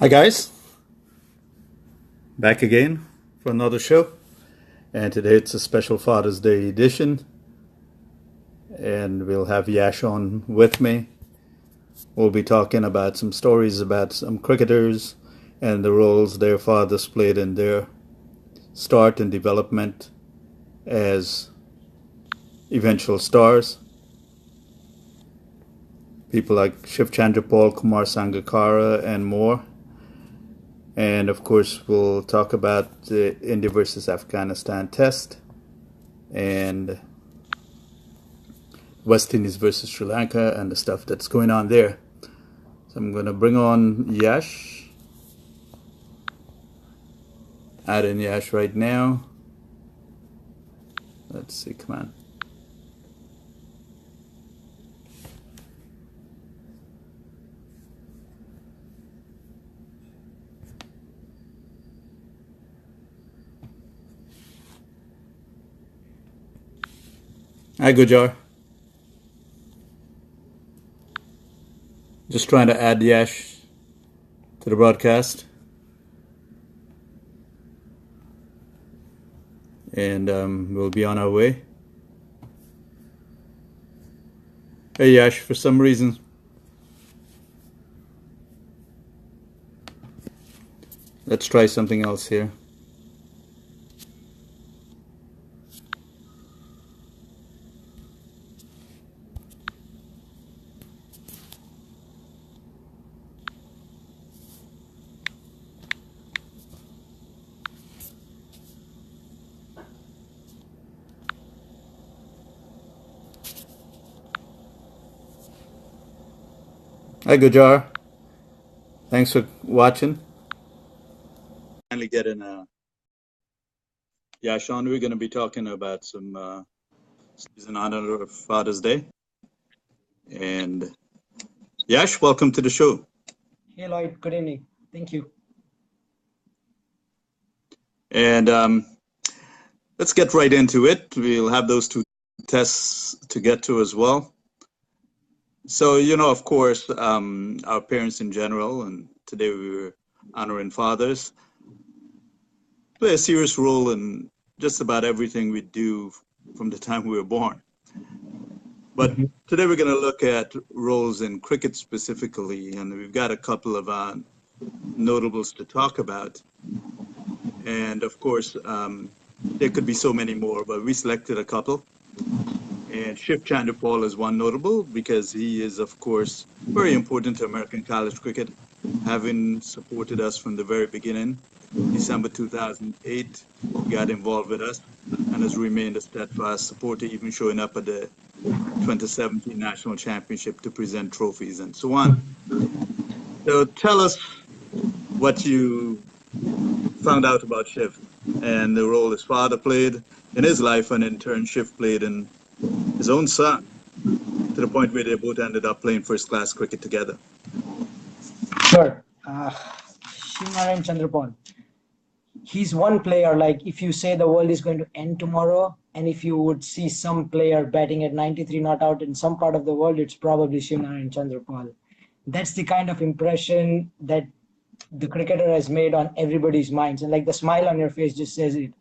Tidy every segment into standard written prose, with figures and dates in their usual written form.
Hi guys, back again for another show, and today it's a special Father's Day edition, and we'll have Yash on with me. We'll be talking about some stories about some cricketers and the roles their fathers played in their start and development as eventual stars. People like Shiv, Chanderpaul, Kumar, Sangakarra, and more. And of course, we'll talk about the India versus Afghanistan test and West Indies versus Sri Lanka and the stuff that's going on there. So I'm going to bring on Yash. Add in Yash right now. Let's see, come on. Hi, Gujar. Just trying to add Yash to the broadcast. And we'll be on our way. Hey, Yash, for some reason, let's try something else here. Hi, Gujar. Thanks for watching. Finally getting Yash on. We're going to be talking about some in honor of Father's Day. And Yash, welcome to the show. Hey Lloyd, good evening. Thank you. And let's get right into it. We'll have those two tests to get to as well. So, of course, our parents in general, and today we were honoring fathers, play a serious role in just about everything we do from the time we were born. But today we're going to look at roles in cricket specifically, and we've got a couple of notables to talk about. And of course, there could be so many more, but we selected a couple. And Shiv Chanderpaul is one notable because he is, of course, very important to American college cricket, having supported us from the very beginning. December 2008, he got involved with us and has remained a steadfast supporter, even showing up at the 2017 National Championship to present trophies and so on. So tell us what you found out about Shiv and the role his father played in his life, and in turn Shiv played in his own son, to the point where they both ended up playing first-class cricket together. Sure. Shiv and Chanderpaul. He's one player, like if you say the world is going to end tomorrow, and if you would see some player batting at 93 not out in some part of the world, it's probably Shiv and Chanderpaul. That's the kind of impression that the cricketer has made on everybody's minds. And like the smile on your face just says it.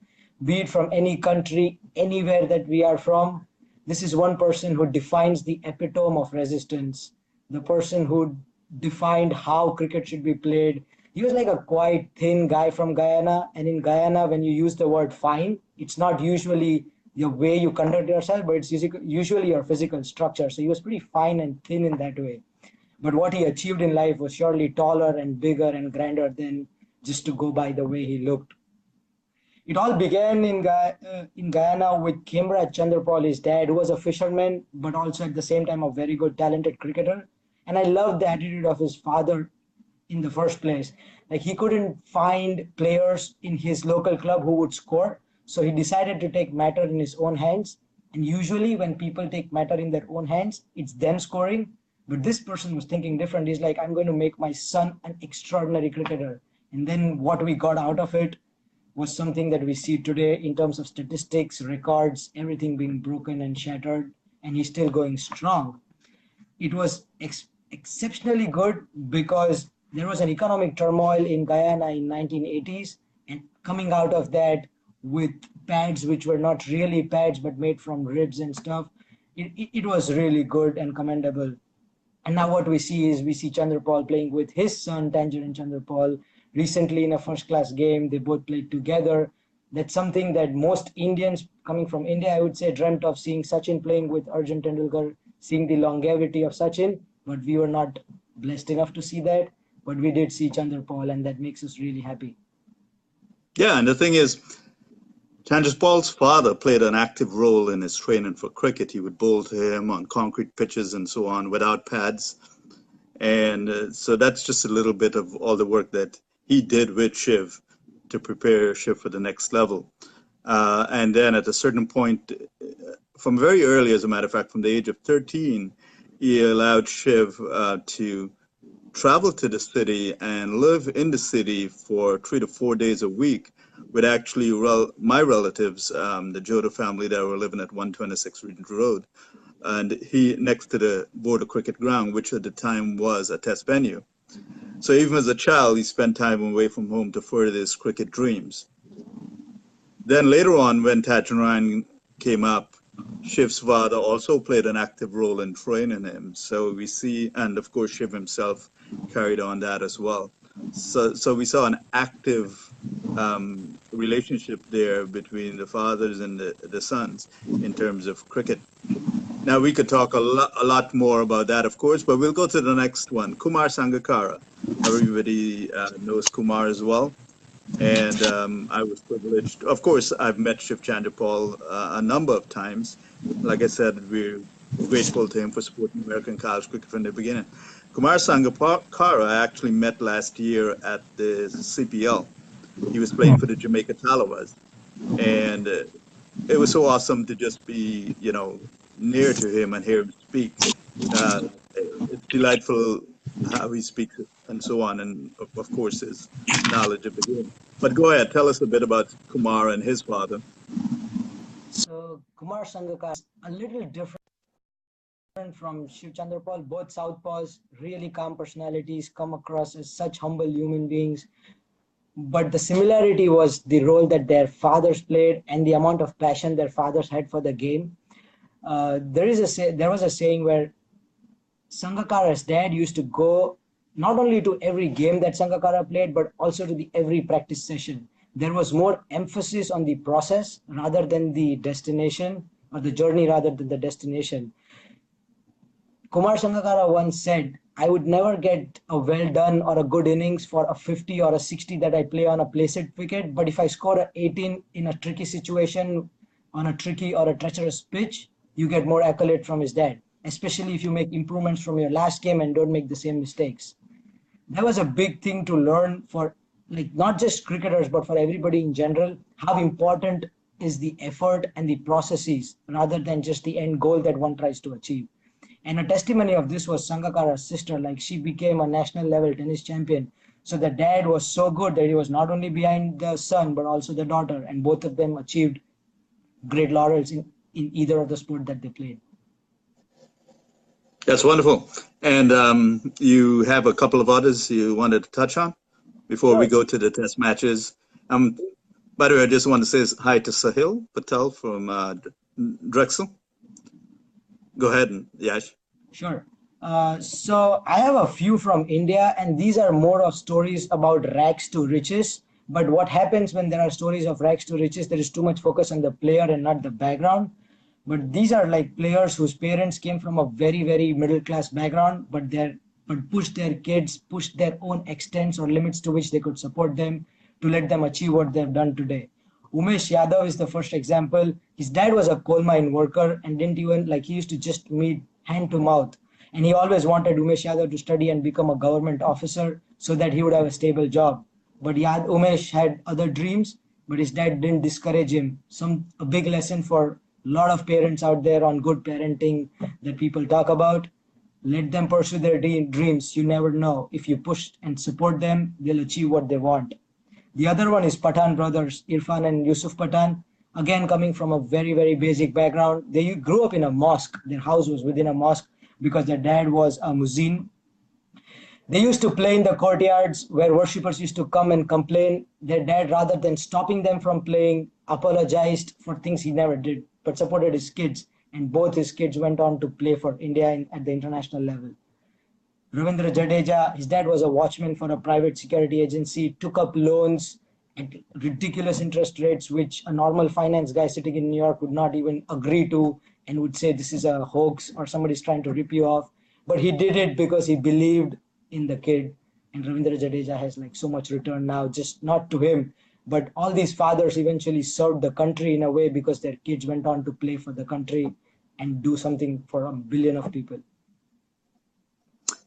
Be it from any country, anywhere that we are from, this is one person who defines the epitome of resistance, the person who defined how cricket should be played. He was like a quite thin guy from Guyana. And in Guyana, when you use the word fine, it's not usually the way you conduct yourself, but it's usually your physical structure. So he was pretty fine and thin in that way. But what he achieved in life was surely taller and bigger and grander than just to go by the way he looked. It all began in Guyana with Khemraj Chanderpaul, his dad, who was a fisherman, but also at the same time a very good, talented cricketer. And I love the attitude of his father in the first place. Like he couldn't find players in his local club who would score. So he decided to take matter in his own hands. And usually when people take matter in their own hands, it's them scoring. But this person was thinking different. He's like, I'm going to make my son an extraordinary cricketer. And then what we got out of it was something that we see today in terms of statistics, records, everything being broken and shattered, and he's still going strong. It was exceptionally good because there was an economic turmoil in Guyana in 1980s, and coming out of that with pads which were not really pads but made from ribs and stuff, it was really good and commendable. And now what we see is we see Chanderpaul playing with his son, Tangerine Chanderpaul. Recently in a first-class game, they both played together. That's something that most Indians coming from India, I would say, dreamt of seeing Sachin playing with Arjun Tendulkar, seeing the longevity of Sachin, but we were not blessed enough to see that. But we did see Chanderpaul, and that makes us really happy. Yeah, and the thing is, Chanderpaul's father played an active role in his training for cricket. He would bowl to him on concrete pitches and so on without pads. And so that's just a little bit of all the work that he did with Shiv to prepare Shiv for the next level. And then at a certain point, from very early, as a matter of fact, from the age of 13, he allowed Shiv to travel to the city and live in the city for 3 to 4 days a week with actually my relatives, the Joda family that were living at 126 Regent Road, and he next to the border cricket ground, which at the time was a test venue. So even as a child, he spent time away from home to further his cricket dreams. Then later on, when Taj and Ryan came up, Shiv's father also played an active role in training him. So we see, and of course, Shiv himself carried on that as well. So we saw an active relationship there between the fathers and the sons in terms of cricket. Now, we could talk a lot more about that, of course, but we'll go to the next one. Kumar Sangakarra. Everybody knows Kumar as well. And I was privileged. Of course, I've met Shiv Chanderpaul a number of times. Like I said, we're grateful to him for supporting American college cricket from the beginning. Kumar Sangakarra I actually met last year at the CPL. He was playing for the Jamaica Talawas. And it was so awesome to just be, near to him and hear him speak. It's delightful how he speaks and so on, and of course his knowledge of the game. But go ahead, tell us a bit about Kumar and his father. So Kumar Sangakarra is a little different from Shiv Chanderpaul. Both southpaws, really calm personalities, come across as such humble human beings. But the similarity was the role that their fathers played and the amount of passion their fathers had for the game. There was a saying where Sangakarra's dad used to go not only to every game that Sangakarra played, but also to every practice session. There was more emphasis on the process rather than the destination, or the journey rather than the destination. Kumar Sangakarra once said, I would never get a well done or a good innings for a 50 or a 60 that I play on a placid wicket, but if I score an 18 in a tricky situation on a tricky or a treacherous pitch, you get more accolade from his dad, especially if you make improvements from your last game and don't make the same mistakes. That was a big thing to learn for not just cricketers, but for everybody in general, how important is the effort and the processes rather than just the end goal that one tries to achieve. And a testimony of this was Sangakarra's sister. She became a national level tennis champion. So the dad was so good that he was not only behind the son, but also the daughter. And both of them achieved great laurels in either of the sport that they played. That's wonderful. And you have a couple of others you wanted to touch on before we go to the test matches. By the way, I just want to say hi to Sahil Patel from Drexel. Go ahead, Yash. Sure. So I have a few from India, and these are more of stories about rags to riches. But what happens when there are stories of rags to riches, there is too much focus on the player and not the background. But these are players whose parents came from a very, very middle class background, but pushed their kids, pushed their own extents or limits to which they could support them to let them achieve what they've done today. Umesh Yadav is the first example. His dad was a coal mine worker and didn't even he used to just meet hand to mouth. And he always wanted Umesh Yadav to study and become a government officer so that he would have a stable job. But Umesh had other dreams, but his dad didn't discourage him. A big lesson for a lot of parents out there on good parenting that people talk about. Let them pursue their dreams. You never know. If you push and support them, they'll achieve what they want. The other one is Pathan brothers, Irfan and Yusuf Pathan. Again, coming from a very, very basic background. They grew up in a mosque. Their house was within a mosque because their dad was a muezzin. They used to play in the courtyards where worshippers used to come and complain. Their dad, rather than stopping them from playing, apologized for things he never did, but supported his kids. And both his kids went on to play for India at the international level. Ravindra Jadeja, his dad was a watchman for a private security agency, took up loans at ridiculous interest rates, which a normal finance guy sitting in New York would not even agree to and would say this is a hoax or somebody's trying to rip you off. But he did it because he believed in the kid. And Ravindra Jadeja has like so much return now, just not to him, but all these fathers eventually served the country in a way because their kids went on to play for the country and do something for a billion of people.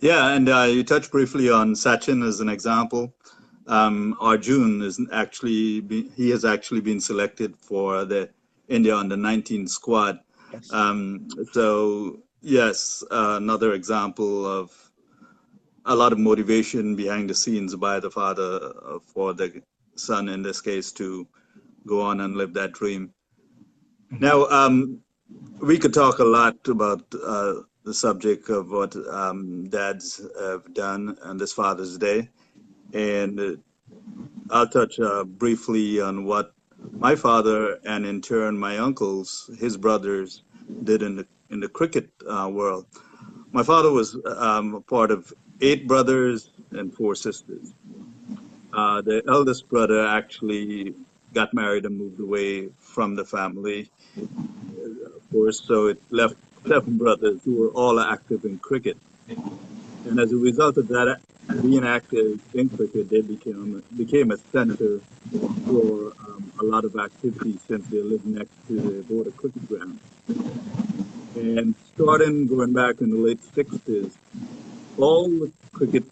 Yeah, and you touched briefly on Sachin as an example. Arjun is he has actually been selected for the India under 19 squad. Yes. So yes, another example of a lot of motivation behind the scenes by the father for the son, in this case, to go on and live that dream. Now, we could talk a lot about the subject of what dads have done on this Father's Day. And I'll touch briefly on what my father and in turn my uncles, his brothers, did in the cricket world. My father was a part of 8 brothers and 4 sisters. The eldest brother actually got married and moved away from the family, of course, so it left 7 brothers who were all active in cricket. And as a result of that, being active in cricket, they became a center for a lot of activity since they lived next to the border cricket ground. And starting going back in the late 60s, all the cricket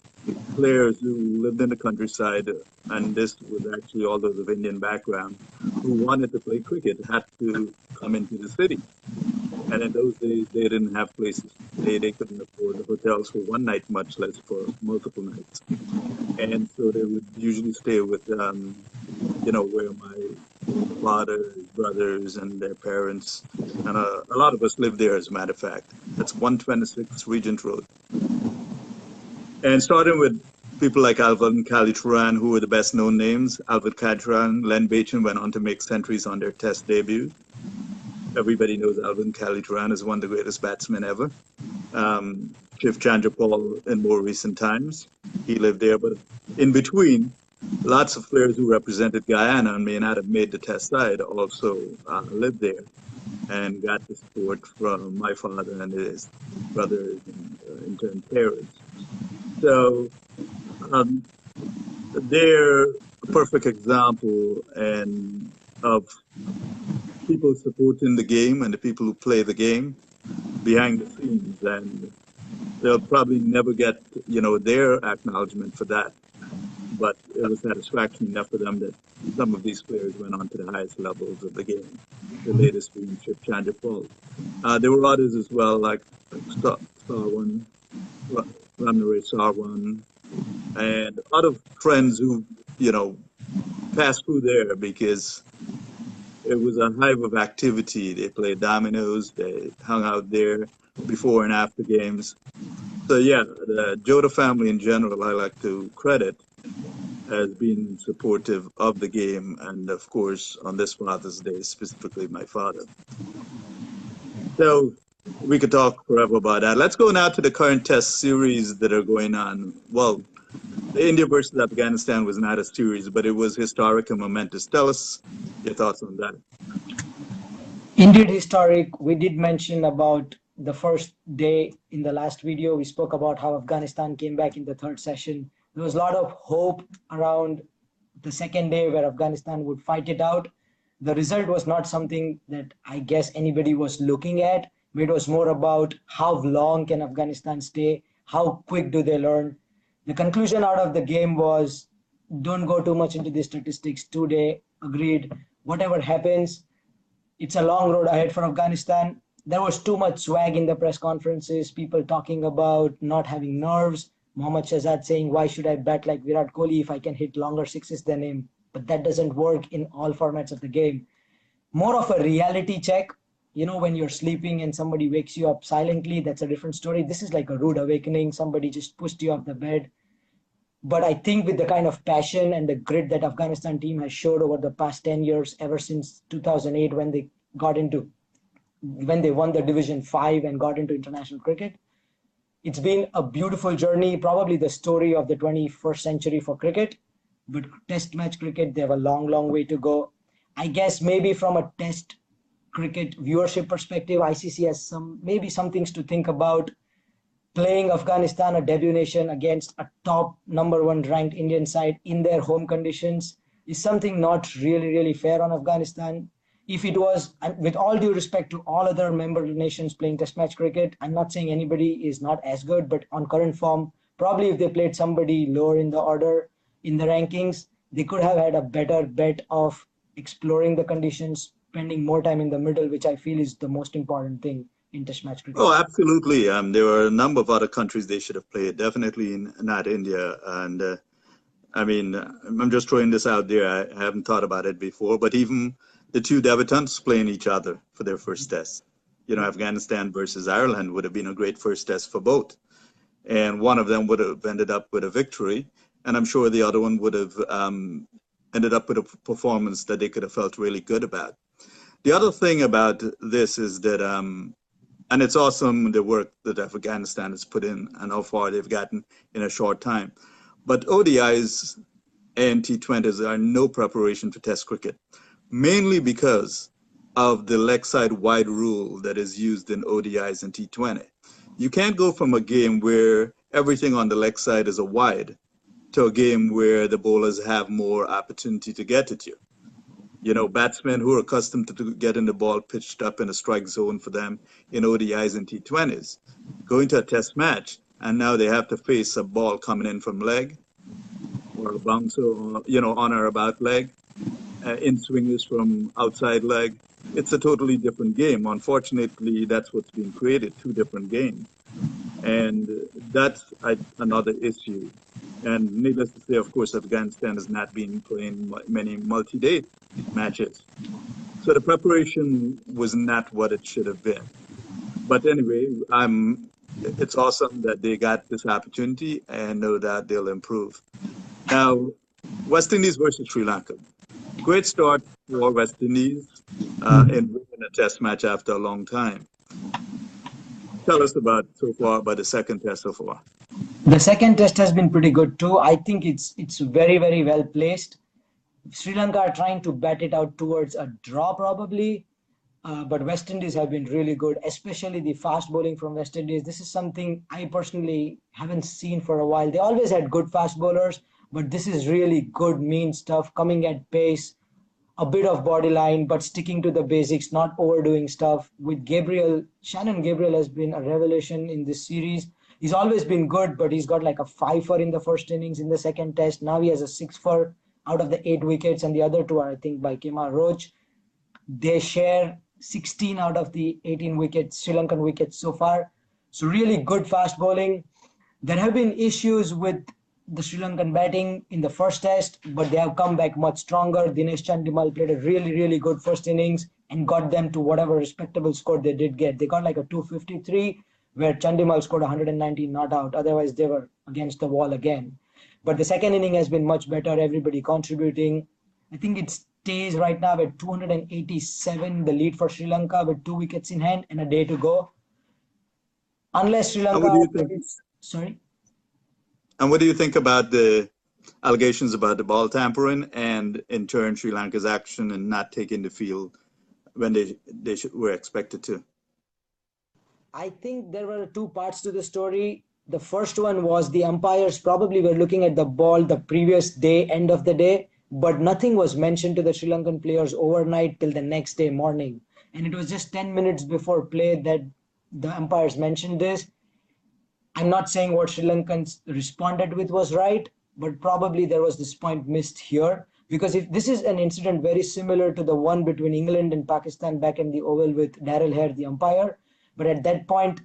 players who lived in the countryside, and this was actually all those of Indian background, who wanted to play cricket had to come into the city. And in those days, they didn't have places. They couldn't afford the hotels for one night, much less for multiple nights. And so they would usually stay with, where my father, his brothers, and their parents, and a lot of us lived there, as a matter of fact. That's 126 Regent Road. And starting with people like Alvin Kalitran, who were the best known names. Alvin Kalitran, Len Bachin went on to make centuries on their Test debut. Everybody knows Alvin Kalitran is one of the greatest batsmen ever. Shiv Chanderpaul in more recent times. He lived there, but in between, lots of players who represented Guyana and may not have made the Test side also lived there and got the support from my father and his brothers and in turn parents. So they're a perfect example of people supporting the game and the people who play the game behind the scenes, and they'll probably never get their acknowledgement for that, but it was satisfaction enough for them that some of these players went on to the highest levels of the game, the latest being Shiv Chanderpaul. There were others as well, like Sarwan, Ramnare Sarwan, and other friends who passed through there because it was a hive of activity. They played dominoes, they hung out there before and after games. So yeah, the Jota family in general, I like to credit as being supportive of the game, and of course on this Father's Day, specifically my father. So we could talk forever about that. Let's go now to the current Test series that are going on. Well, the India versus Afghanistan was not a series, but it was historic and momentous. Tell us your thoughts on that. Indeed historic. We did mention about the first day in the last video. We spoke about how Afghanistan came back in the 3rd session. There was a lot of hope around the 2nd day where Afghanistan would fight it out. The result was not something that I guess anybody was looking at. It was more about how long can Afghanistan stay, how quick do they learn. The conclusion out of the game was, don't go too much into the statistics today. Agreed. Whatever happens, it's a long road ahead for Afghanistan. There was too much swag in the press conferences, people talking about not having nerves. Mohammad Shahzad saying, why should I bat like Virat Kohli if I can hit longer sixes than him? But that doesn't work in all formats of the game. More of a reality check. When you're sleeping and somebody wakes you up silently, that's a different story. This is like a rude awakening. Somebody just pushed you off the bed. But I think with the kind of passion and the grit that Afghanistan team has showed over the past 10 years, ever since 2008 when they won the Division 5 and got into international cricket, it's been a beautiful journey, probably the story of the 21st century for cricket. But test match cricket, they have a long, long way to go. I guess maybe from a test cricket viewership perspective, ICC has some things to think about. Playing Afghanistan, a debut nation, against a top number one ranked Indian side in their home conditions is something not really, really fair on Afghanistan. If it was, and with all due respect to all other member nations playing test match cricket, I'm not saying anybody is not as good, but on current form, probably if they played somebody lower in the order, in the rankings, they could have had a better bet of exploring the conditions, spending more time in the middle, which I feel is the most important thing in test match cricket. Oh, absolutely. There were a number of other countries they should have played, definitely not India. And I mean, I'm just throwing this out there. I haven't thought about it before, but even the two debutants playing each other for their first test. You know, Afghanistan versus Ireland would have been a great first test for both. And one of them would have ended up with a victory. And I'm sure the other one would have ended up with a performance that they could have felt really good about. The other thing about this is that, and it's awesome the work that Afghanistan has put in and how far they've gotten in a short time. But ODIs and T20s are no preparation for Test cricket, mainly because of the leg side wide rule that is used in ODIs and T20. You can't go from a game where everything on the leg side is a wide to a game where the bowlers have more opportunity to get at you. You know, batsmen who are accustomed to getting the ball pitched up in a strike zone for them in ODIs and T20s, going to a test match, and now they have to face a ball coming in from leg or a bouncer, you know, on or about leg, in swingers from outside leg. It's a totally different game. Unfortunately, that's what's being created, two different games. And that's another issue. And needless to say, of course, Afghanistan has not been playing many multi-day matches. So the preparation was not what it should have been. But anyway, it's awesome that they got this opportunity and know that they'll improve. Now, West Indies versus Sri Lanka. Great start for West Indies in winning a test match after a long time. Tell us about the second test so far. The second test has been pretty good too. I think it's very, very well placed. Sri Lanka are trying to bat it out towards a draw probably, but West Indies have been really good, especially the fast bowling from West Indies. This is something I personally haven't seen for a while. They always had good fast bowlers, but this is really good, mean stuff, coming at pace, a bit of body line, but sticking to the basics, not overdoing stuff. With Gabriel, Shannon Gabriel has been a revelation in this series. He's always been good, but he's got like a 5 for in the first innings in the second test. Now he has a 6 for out of the 8 wickets, and the other two are, I think, by Kumar Roach. They share 16 out of the 18 wickets, Sri Lankan wickets so far. So really good fast bowling. There have been issues with the Sri Lankan batting in the first test, but they have come back much stronger. Dinesh Chanderpaul played a really, really good first innings and got them to whatever respectable score they did get. They got like a 253, where Chanderpaul scored 119 not out. Otherwise, they were against the wall again. But the second inning has been much better, everybody contributing. I think it stays right now at 287, the lead for Sri Lanka with 2 wickets in hand and a day to go. Unless Sri Lanka... And what do you think? Sorry? And what do you think about the allegations about the ball tampering and in turn Sri Lanka's action and not taking the field when they were expected to? I think there were 2 parts to the story. The first one was the umpires probably were looking at the ball the previous day, end of the day, but nothing was mentioned to the Sri Lankan players overnight till the next day morning. And it was just 10 minutes before play that the umpires mentioned this. I'm not saying what Sri Lankans responded with was right, but probably there was this point missed here. Because if this is an incident very similar to the one between England and Pakistan back in the Oval with Daryl Hare, the umpire. But at that point,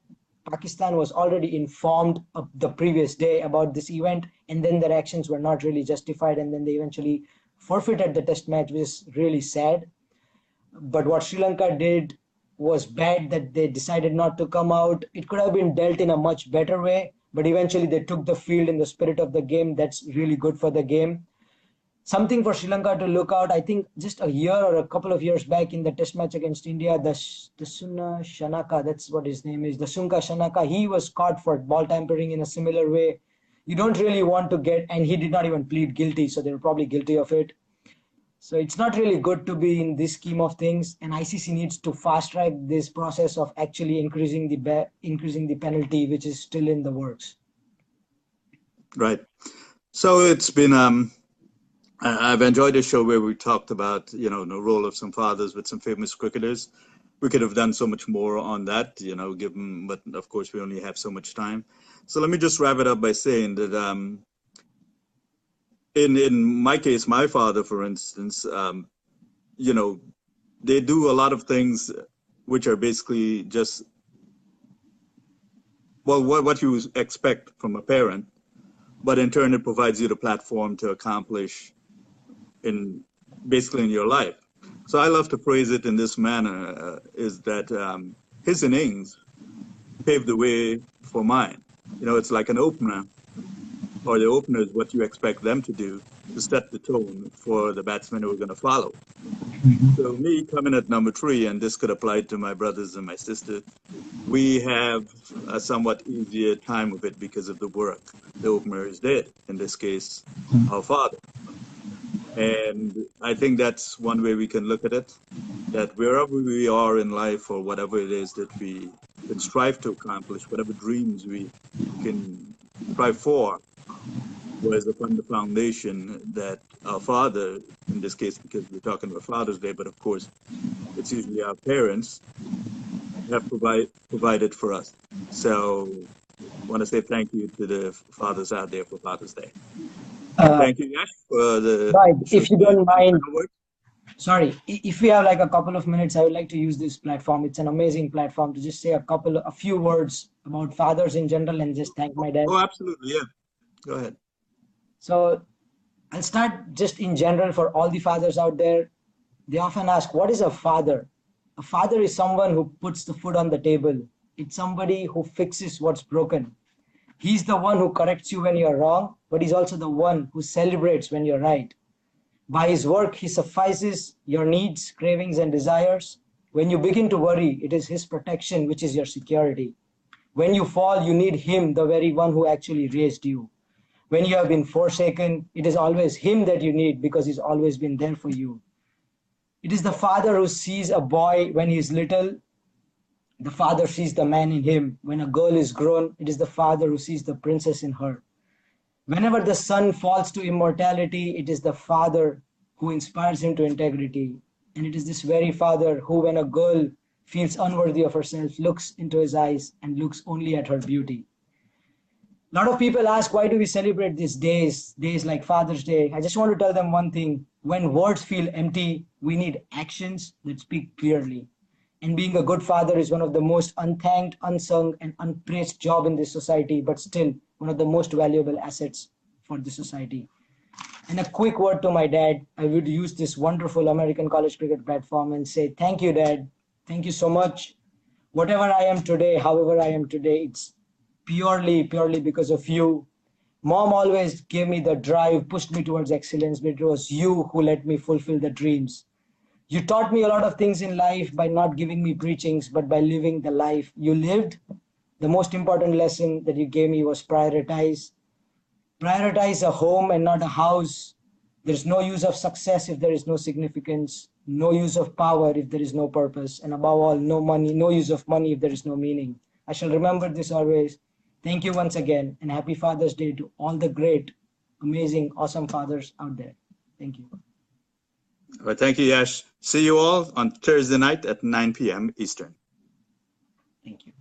Pakistan was already informed of the previous day about this event, and then their actions were not really justified, and then they eventually forfeited the test match, which is really sad. But what Sri Lanka did was bad, that they decided not to come out. It could have been dealt in a much better way, but eventually they took the field in the spirit of the game. That's really good for the game. Something for Sri Lanka to look out. I think just a year or a couple of years back in the test match against India, the Sunna Shanaka, that's what his name is, the Sunka Shanaka, he was caught for ball tampering in a similar way. You don't really want to get, and he did not even plead guilty, so they were probably guilty of it. So it's not really good to be in this scheme of things, and ICC needs to fast track this process of actually increasing the penalty, which is still in the works. Right. So it's been I've enjoyed a show where we talked about, the role of some fathers with some famous cricketers. We could have done so much more on that, given, but of course we only have so much time. So let me just wrap it up by saying that in my case, my father, for instance, they do a lot of things which are basically just, well, what you expect from a parent, but in turn it provides you the platform to accomplish basically in your life. So I love to phrase it in this manner, is that his innings paved the way for mine. It's like an opener, or the opener is what you expect them to do to set the tone for the batsmen who are going to follow. So me coming at number 3, and this could apply to my brothers and my sisters, we have a somewhat easier time of it because of the work the opener is did, in this case, our father. And I think that's one way we can look at it, that wherever we are in life or whatever it is that we can strive to accomplish, whatever dreams we can strive for, was upon the foundation that our father, in this case, because we're talking about Father's Day, but of course, it's usually our parents, have provided for us. So I want to say thank you to the fathers out there for Father's Day. Thank you, Yash, for the... Right, if you don't mind, sorry, if we have like a couple of minutes, I would like to use this platform. It's an amazing platform to just say a few words about fathers in general and just thank my dad. Oh, absolutely, yeah. Go ahead. So I'll start just in general for all the fathers out there. They often ask, what is a father? A father is someone who puts the food on the table. It's somebody who fixes what's broken. He's the one who corrects you when you're wrong, but he's also the one who celebrates when you're right. By his work, he suffices your needs, cravings, and desires. When you begin to worry, it is his protection, which is your security. When you fall, you need him, the very one who actually raised you. When you have been forsaken, it is always him that you need because he's always been there for you. It is the father who sees a boy when he's little. The father sees the man in him. When a girl is grown, it is the father who sees the princess in her. Whenever the son falls to immortality, it is the father who inspires him to integrity. And it is this very father who, when a girl feels unworthy of herself, looks into his eyes and looks only at her beauty. A lot of people ask, why do we celebrate these days like Father's Day? I just want to tell them one thing. When words feel empty, we need actions that speak clearly. And being a good father is one of the most unthanked, unsung, and unpraised job in this society, but still one of the most valuable assets for the society. And a quick word to my dad. I would use this wonderful American college cricket platform and say, thank you, Dad. Thank you so much. Whatever I am today, however I am today, it's purely because of you. Mom always gave me the drive, pushed me towards excellence, but it was you who let me fulfill the dreams. You taught me a lot of things in life by not giving me preachings, but by living the life you lived. The most important lesson that you gave me was prioritize. Prioritize a home and not a house. There's no use of success if there is no significance, no use of power if there is no purpose, and above all, no use of money if there is no meaning. I shall remember this always. Thank you once again, and happy Father's Day to all the great, amazing, awesome fathers out there. Thank you. All right, thank you, Yash. See you all on Thursday night at 9 p.m. Eastern. Thank you.